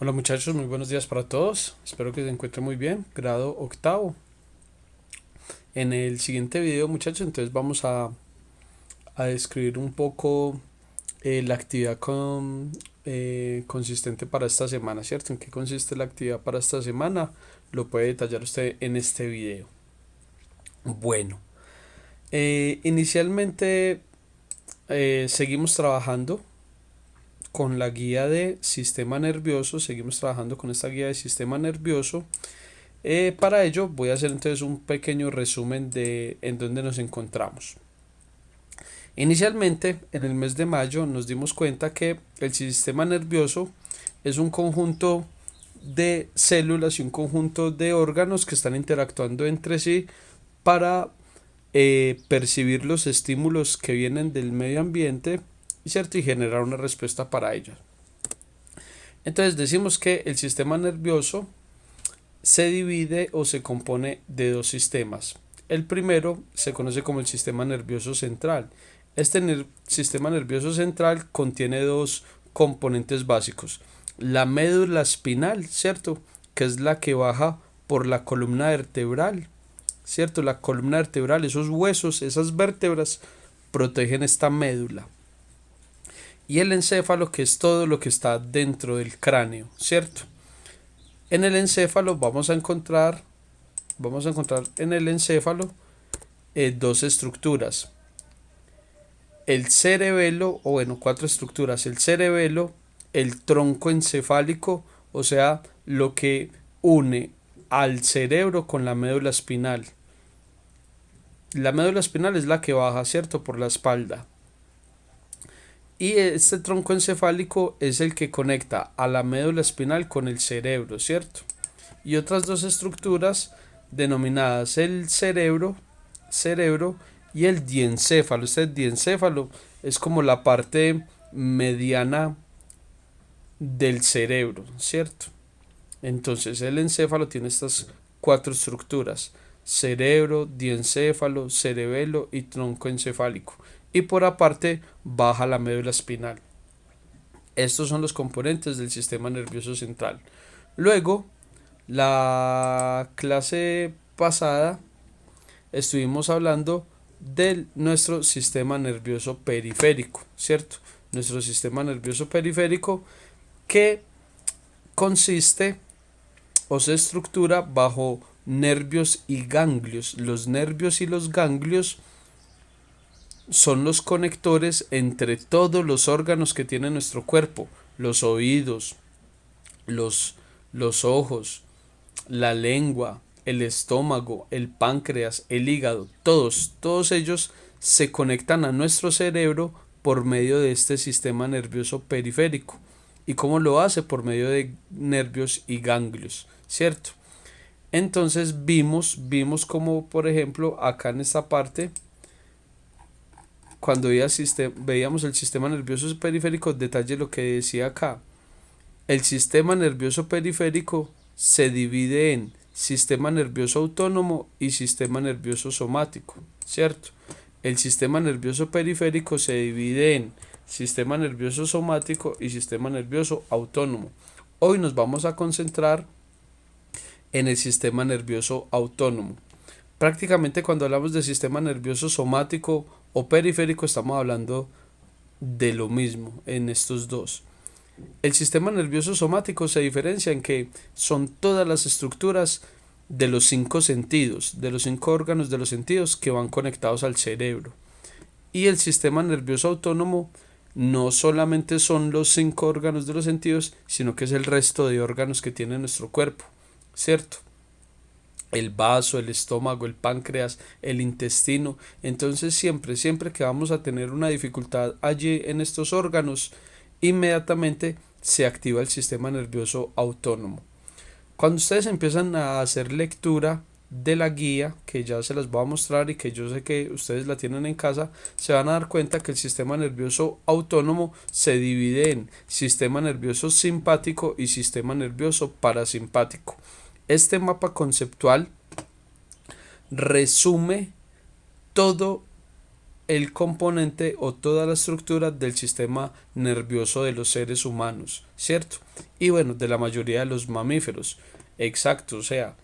Hola muchachos, muy buenos días para todos. Espero que se encuentren muy bien. Grado octavo. En el siguiente video muchachos, entonces vamos a describir un poco la actividad consistente para esta semana, ¿cierto? ¿En qué consiste la actividad para esta semana? Lo puede detallar usted en este video. Bueno, inicialmente seguimos trabajando con la guía de sistema nervioso, seguimos trabajando con esta guía de sistema nervioso. Para ello voy a hacer entonces un pequeño resumen de en dónde nos encontramos. Inicialmente, en el mes de mayo nos dimos cuenta que el sistema nervioso es un conjunto de células y un conjunto de órganos que están interactuando entre sí para percibir los estímulos que vienen del medio ambiente, ¿cierto? Y generar una respuesta para ellos. Entonces decimos que el sistema nervioso se divide o se compone de dos sistemas. El primero se conoce como el sistema nervioso central. Sistema nervioso central contiene dos componentes básicos. La médula espinal, ¿cierto? Que es la que baja por la columna vertebral, ¿cierto? La columna vertebral, esos huesos, esas vértebras protegen esta médula. Y el encéfalo, que es todo lo que está dentro del cráneo, ¿cierto? En el encéfalo vamos a encontrar en el encéfalo dos estructuras. El cerebelo, o bueno, cuatro estructuras. El cerebelo, el tronco encefálico, o sea, lo que une al cerebro con la médula espinal. La médula espinal es la que baja, ¿cierto? Por la espalda. Y este tronco encefálico es el que conecta a la médula espinal con el cerebro, ¿cierto? Y otras dos estructuras denominadas el cerebro y el diencéfalo. Este diencéfalo es como la parte mediana del cerebro, ¿cierto? Entonces el encéfalo tiene estas cuatro estructuras: cerebro, diencéfalo, cerebelo y tronco encefálico. Y por aparte baja la médula espinal. Estos son los componentes del sistema nervioso central. Luego, la clase pasada estuvimos hablando de nuestro sistema nervioso periférico, ¿cierto? Nuestro sistema nervioso periférico que consiste o se estructura bajo nervios y ganglios. Los nervios y los ganglios son los conectores entre todos los órganos que tiene nuestro cuerpo: los oídos, los, los ojos, la lengua, el estómago, el páncreas, el hígado. Todos ellos se conectan a nuestro cerebro por medio de este sistema nervioso periférico. ¿Y cómo lo hace? Por medio de nervios y ganglios, ¿cierto? Entonces vimos como por ejemplo acá en esta parte, cuando veíamos el sistema nervioso periférico, detalle lo que decía acá. El sistema nervioso periférico se divide en sistema nervioso autónomo y sistema nervioso somático, ¿cierto? El sistema nervioso periférico se divide en sistema nervioso somático y sistema nervioso autónomo. Hoy nos vamos a concentrar en el sistema nervioso autónomo. Prácticamente cuando hablamos de sistema nervioso somático o periférico estamos hablando de lo mismo en estos dos. El sistema nervioso somático se diferencia en que son todas las estructuras de los cinco sentidos, de los cinco órganos de los sentidos que van conectados al cerebro. Y el sistema nervioso autónomo no solamente son los cinco órganos de los sentidos, sino que es el resto de órganos que tiene nuestro cuerpo, ¿cierto? El vaso, el estómago, el páncreas, el intestino. Entonces siempre que vamos a tener una dificultad allí en estos órganos, inmediatamente se activa el sistema nervioso autónomo. Cuando ustedes empiezan a hacer lectura de la guía, que ya se las voy a mostrar y que yo sé que ustedes la tienen en casa, se van a dar cuenta que el sistema nervioso autónomo se divide en sistema nervioso simpático y sistema nervioso parasimpático. Este mapa conceptual resume todo el componente o toda la estructura del sistema nervioso de los seres humanos, ¿cierto? Y bueno, de la mayoría de los mamíferos, exacto, o sea,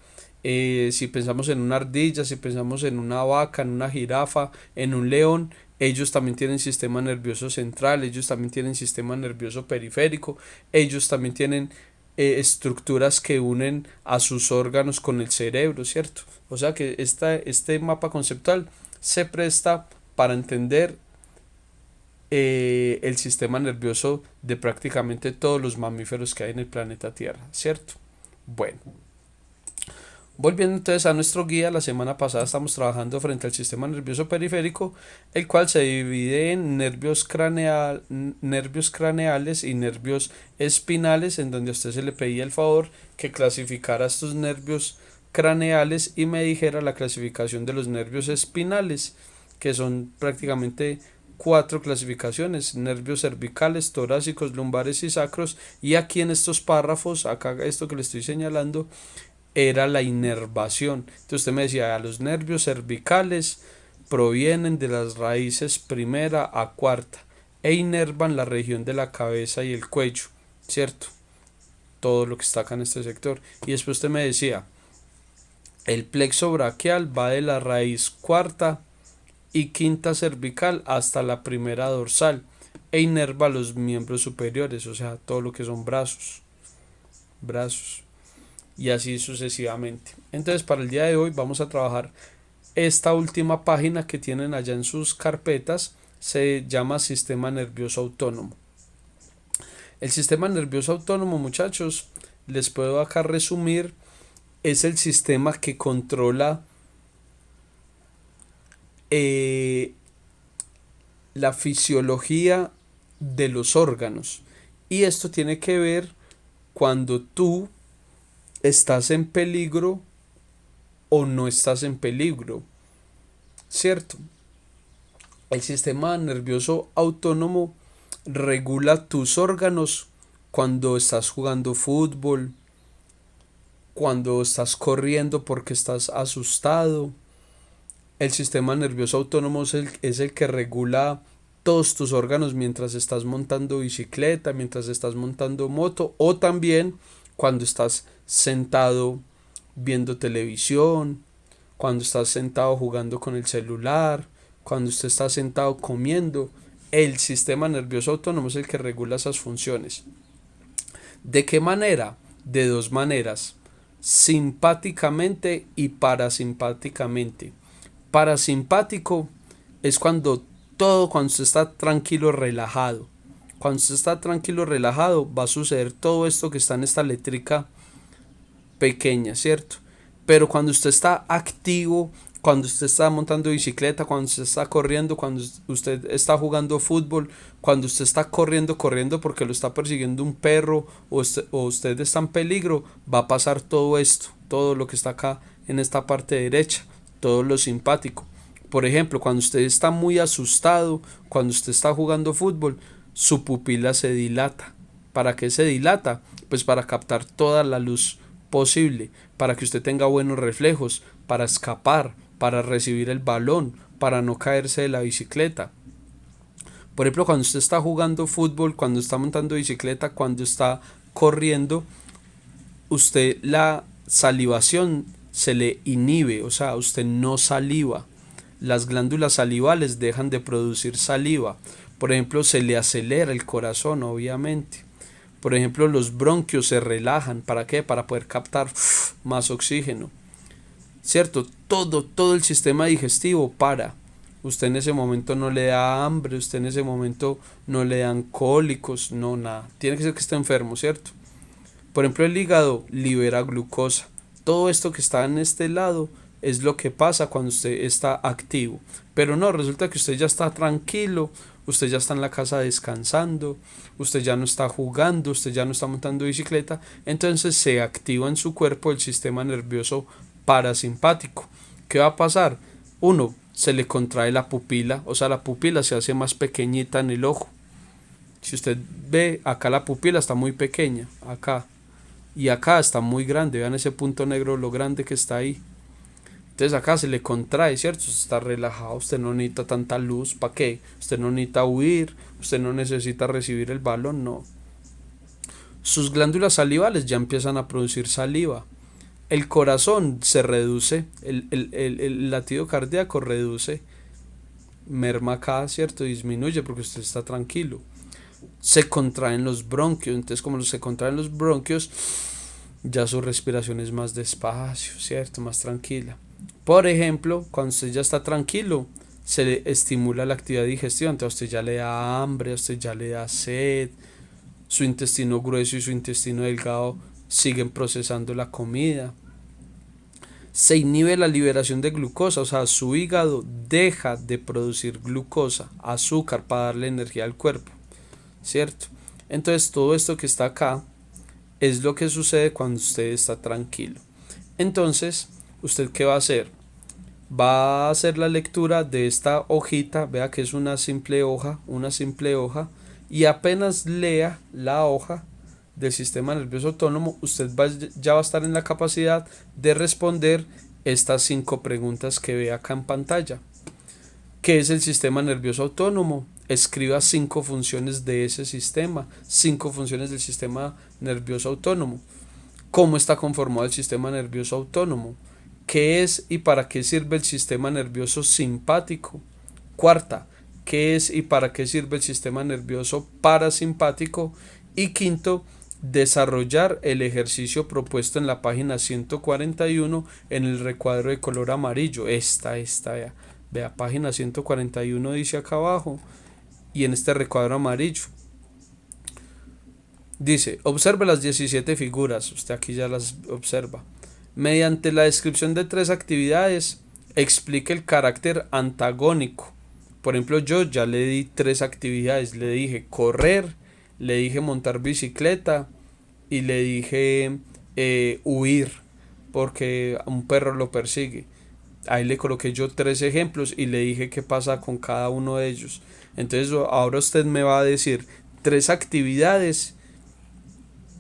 si pensamos en una ardilla, si pensamos en una vaca, en una jirafa, en un león, ellos también tienen sistema nervioso central, ellos también tienen sistema nervioso periférico, ellos también tienen estructuras que unen a sus órganos con el cerebro, ¿cierto? O sea que este mapa conceptual se presta para entender el sistema nervioso de prácticamente todos los mamíferos que hay en el planeta Tierra, ¿cierto? Bueno, volviendo entonces a nuestro guía, la semana pasada estamos trabajando frente al sistema nervioso periférico, el cual se divide en nervios craneales y nervios espinales, en donde a usted se le pedía el favor que clasificara estos nervios craneales y me dijera la clasificación de los nervios espinales, que son prácticamente cuatro clasificaciones: nervios cervicales, torácicos, lumbares y sacros. Y aquí en estos párrafos, acá esto que le estoy señalando, era la inervación. Entonces usted me decía, los nervios cervicales provienen de las raíces primera a cuarta e inervan la región de la cabeza y el cuello, ¿cierto? Todo lo que está acá en este sector. Y después usted me decía, el plexo braquial va de la raíz cuarta y quinta cervical hasta la primera dorsal e inerva los miembros superiores, o sea, todo lo que son brazos y así sucesivamente. Entonces, para el día de hoy vamos a trabajar esta última página que tienen allá en sus carpetas. Se llama sistema nervioso autónomo. El sistema nervioso autónomo, muchachos, les puedo acá resumir, es el sistema que controla la fisiología de los órganos. Y esto tiene que ver cuando tú estás en peligro o no estás en peligro, ¿cierto? El sistema nervioso autónomo regula tus órganos cuando estás jugando fútbol, cuando estás corriendo porque estás asustado. El sistema nervioso autónomo es el que regula todos tus órganos mientras estás montando bicicleta, mientras estás montando moto, o también cuando estás sentado viendo televisión, cuando estás sentado jugando con el celular, cuando usted está sentado comiendo. El sistema nervioso autónomo es el que regula esas funciones. ¿De qué manera? De dos maneras: simpáticamente y parasimpáticamente. Parasimpático es cuando usted está tranquilo, relajado. Cuando usted está tranquilo, relajado, va a suceder todo esto que está en esta letrica pequeña, ¿cierto? Pero cuando usted está activo, cuando usted está montando bicicleta, cuando usted está corriendo, cuando usted está jugando fútbol, cuando usted está corriendo porque lo está persiguiendo un perro o usted está en peligro, va a pasar todo esto, todo lo que está acá en esta parte derecha, todo lo simpático. Por ejemplo, cuando usted está muy asustado, cuando usted está jugando fútbol, su pupila se dilata. ¿Para qué se dilata? Pues para captar toda la luz posible, para que usted tenga buenos reflejos, para escapar, para recibir el balón, para no caerse de la bicicleta. Por ejemplo, cuando usted está jugando fútbol, cuando está montando bicicleta, cuando está corriendo, usted la salivación se le inhibe, o sea, usted no saliva. Las glándulas salivales dejan de producir saliva. Por ejemplo, se le acelera el corazón, obviamente. Por ejemplo, los bronquios se relajan. ¿Para qué? Para poder captar más oxígeno. ¿Cierto? Todo el sistema digestivo para. Usted en ese momento no le da hambre, usted en ese momento no le dan cólicos, no, nada. Tiene que ser que esté enfermo, ¿cierto? Por ejemplo, el hígado libera glucosa. Todo esto que está en este lado es lo que pasa cuando usted está activo. Pero no, resulta que usted ya está tranquilo, usted ya está en la casa descansando, usted ya no está jugando, usted ya no está montando bicicleta, entonces se activa en su cuerpo el sistema nervioso parasimpático. ¿Qué va a pasar? Uno, se le contrae la pupila, o sea, la pupila se hace más pequeñita en el ojo. Si usted ve, acá la pupila está muy pequeña, acá, y acá está muy grande. Vean ese punto negro, lo grande que está ahí. Entonces acá se le contrae, ¿cierto? Usted está relajado, usted no necesita tanta luz, ¿para qué? Usted no necesita huir, usted no necesita recibir el balón, no. Sus glándulas salivales ya empiezan a producir saliva. El corazón se reduce, el latido cardíaco reduce, merma acá, ¿cierto? Disminuye porque usted está tranquilo. Se contraen los bronquios, entonces como se contraen los bronquios, ya su respiración es más despacio, ¿cierto? Más tranquila. Por ejemplo, cuando usted ya está tranquilo, se le estimula la actividad digestiva, entonces a usted ya le da hambre, a usted ya le da sed, su intestino grueso y su intestino delgado siguen procesando la comida. Se inhibe la liberación de glucosa, o sea, su hígado deja de producir glucosa, azúcar para darle energía al cuerpo, ¿cierto? Entonces todo esto que está acá es lo que sucede cuando usted está tranquilo. Entonces, ¿usted qué va a hacer? Va a hacer la lectura de esta hojita, vea que es una simple hoja, y apenas lea la hoja del sistema nervioso autónomo, usted ya va a estar en la capacidad de responder estas 5 preguntas que ve acá en pantalla. ¿Qué es el sistema nervioso autónomo? Escriba 5 funciones de ese sistema, 5 funciones del sistema nervioso autónomo. ¿Cómo está conformado el sistema nervioso autónomo? ¿Qué es y para qué sirve el sistema nervioso simpático? Cuarta, ¿qué es y para qué sirve el sistema nervioso parasimpático? Y quinto, desarrollar el ejercicio propuesto en la página 141 en el recuadro de color amarillo. Vea, página 141 dice acá abajo, y en este recuadro amarillo dice, observe las 17 figuras, usted aquí ya las observa. Mediante la descripción de 3 actividades, explique el carácter antagónico. Por ejemplo, yo ya le di 3 actividades, le dije correr, le dije montar bicicleta y le dije huir, porque un perro lo persigue. Ahí le coloqué yo 3 ejemplos y le dije qué pasa con cada uno de ellos. Entonces ahora usted me va a decir 3 actividades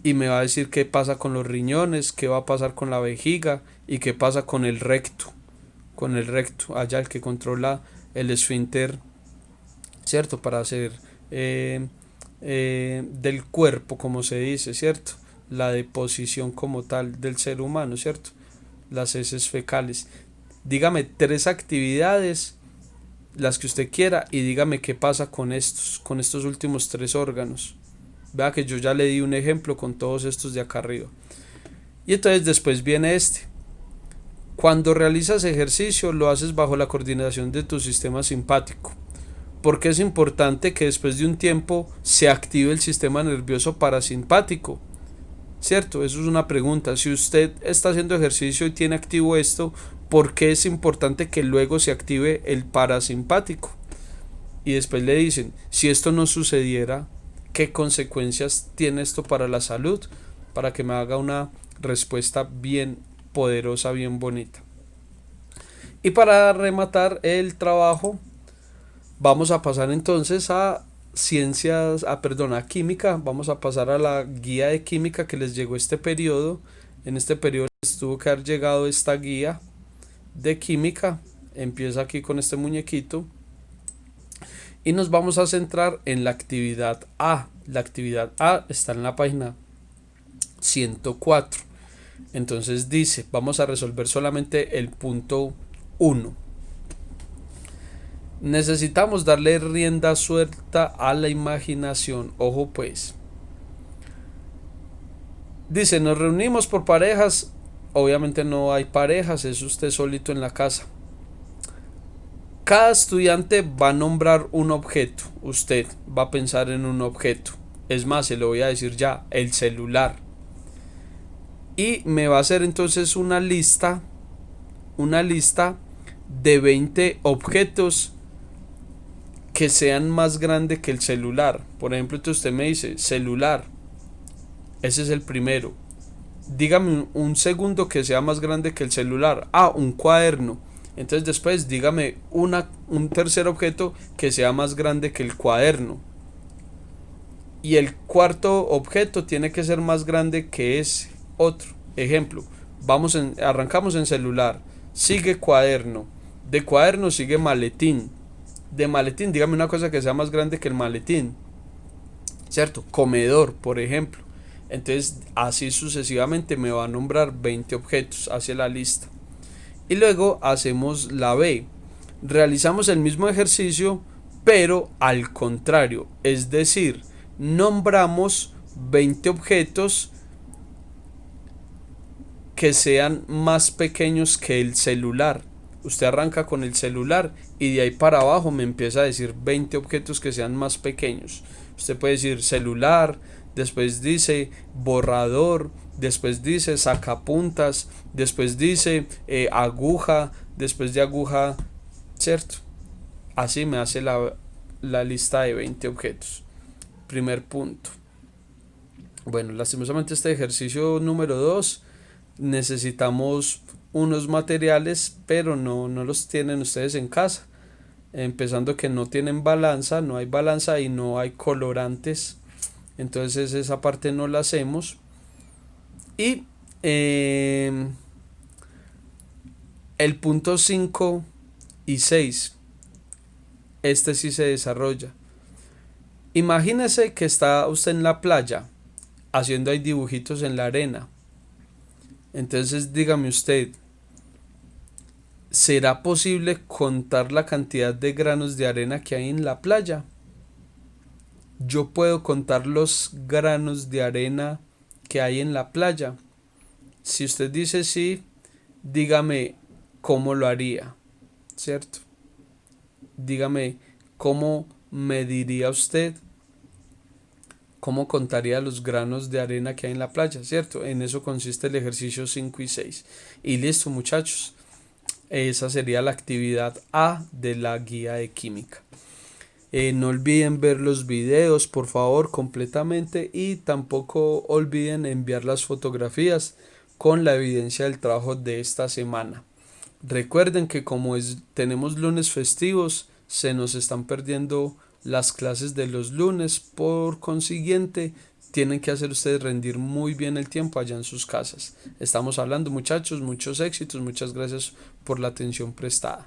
y me va a decir qué pasa con los riñones, qué va a pasar con la vejiga y qué pasa con el recto. Allá el que controla el esfínter, ¿cierto? Para hacer del cuerpo, como se dice, ¿cierto? La deposición como tal del ser humano, ¿cierto? Las heces fecales. Dígame 3 actividades, las que usted quiera, y dígame qué pasa con estos últimos 3 órganos. Vea que yo ya le di un ejemplo con todos estos de acá arriba. Y entonces después viene este. Cuando realizas ejercicio lo haces bajo la coordinación de tu sistema simpático. Porque es importante que después de un tiempo se active el sistema nervioso parasimpático. ¿Cierto? Eso es una pregunta. Si usted está haciendo ejercicio y tiene activo esto, ¿por qué es importante que luego se active el parasimpático? Y después le dicen, si esto no sucediera, ¿qué consecuencias tiene esto para la salud? Para que me haga una respuesta bien poderosa, bien bonita. Y para rematar el trabajo, vamos a pasar entonces a a química. Vamos a pasar a la guía de química que les llegó este periodo. En este periodo les tuvo que haber llegado esta guía de química. Empieza aquí con este muñequito. Y nos vamos a centrar en la actividad A. La actividad A está en la página 104. Entonces dice, vamos a resolver solamente el punto 1. Necesitamos darle rienda suelta a la imaginación. Ojo pues. Dice, nos reunimos por parejas. Obviamente no hay parejas, es usted solito en la casa. Cada estudiante va a nombrar un objeto. Usted va a pensar en un objeto. Es más, se lo voy a decir ya, el celular. Y me va a hacer entonces una lista de 20 objetos que sean más grandes que el celular. Por ejemplo, entonces usted me dice celular. Ese es el primero. Dígame un segundo que sea más grande que el celular. Un cuaderno. Entonces después dígame un tercer objeto que sea más grande que el cuaderno. Y el cuarto objeto tiene que ser más grande que ese otro. Ejemplo, arrancamos en celular. sigue cuaderno, de cuaderno sigue maletín, de maletín dígame una cosa que sea más grande que el maletín, ¿cierto? Comedor, por ejemplo. Entonces, así sucesivamente me va a nombrar 20 objetos hacia la lista. Y luego hacemos la B. Realizamos el mismo ejercicio, pero al contrario. Es decir, nombramos 20 objetos que sean más pequeños que el celular. Usted arranca con el celular y de ahí para abajo me empieza a decir 20 objetos que sean más pequeños. Usted puede decir celular, después dice borrador, después dice sacapuntas, después dice aguja, después de aguja, ¿cierto? Así me hace la lista de 20 objetos. Primer punto. Bueno, lastimosamente este ejercicio número 2 necesitamos unos materiales, pero no los tienen ustedes en casa. Empezando que no tienen balanza, no hay balanza y no hay colorantes. Entonces esa parte no la hacemos. Y el punto 5 y 6, este sí se desarrolla. Imagínese que está usted en la playa haciendo ahí dibujitos en la arena. Entonces dígame usted, ¿será posible contar la cantidad de granos de arena que hay en la playa? Yo puedo contar los granos de arena que hay en la playa. Si usted dice sí, dígame cómo lo haría, ¿cierto? Dígame cómo mediría usted, cómo contaría los granos de arena que hay en la playa, ¿cierto? En eso consiste el ejercicio 5 y 6. Y listo, muchachos. Esa sería la actividad A de la guía de química. No olviden ver los videos, por favor, completamente, y tampoco olviden enviar las fotografías con la evidencia del trabajo de esta semana. Recuerden que como tenemos lunes festivos, se nos están perdiendo las clases de los lunes, por consiguiente, tienen que hacer ustedes rendir muy bien el tiempo allá en sus casas. Estamos hablando, muchachos, muchos éxitos, muchas gracias por la atención prestada.